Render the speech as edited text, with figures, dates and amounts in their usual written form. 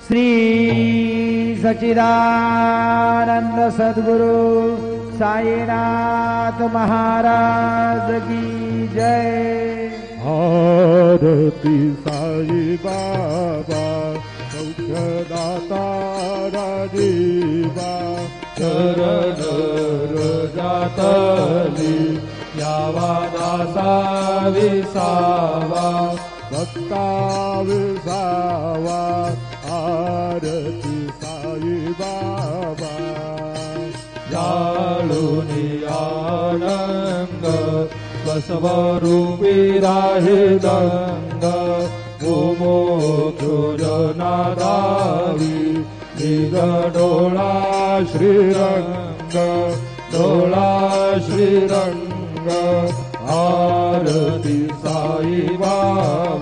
श्री सच्चिदानंद सद्गुरु साईनाथ महाराज की जय। आरती साई बाबा सौख्यदाता राजीवा चरण रजातली यावा दासा विसावा भक्ता विसावा आरती साई बाबा जाळुनी आनंद बसवरूपी राहे दंग मोक्षुरनादावी निगडोळा श्रीरंग डोळा श्रीरंग आरती साई बाबा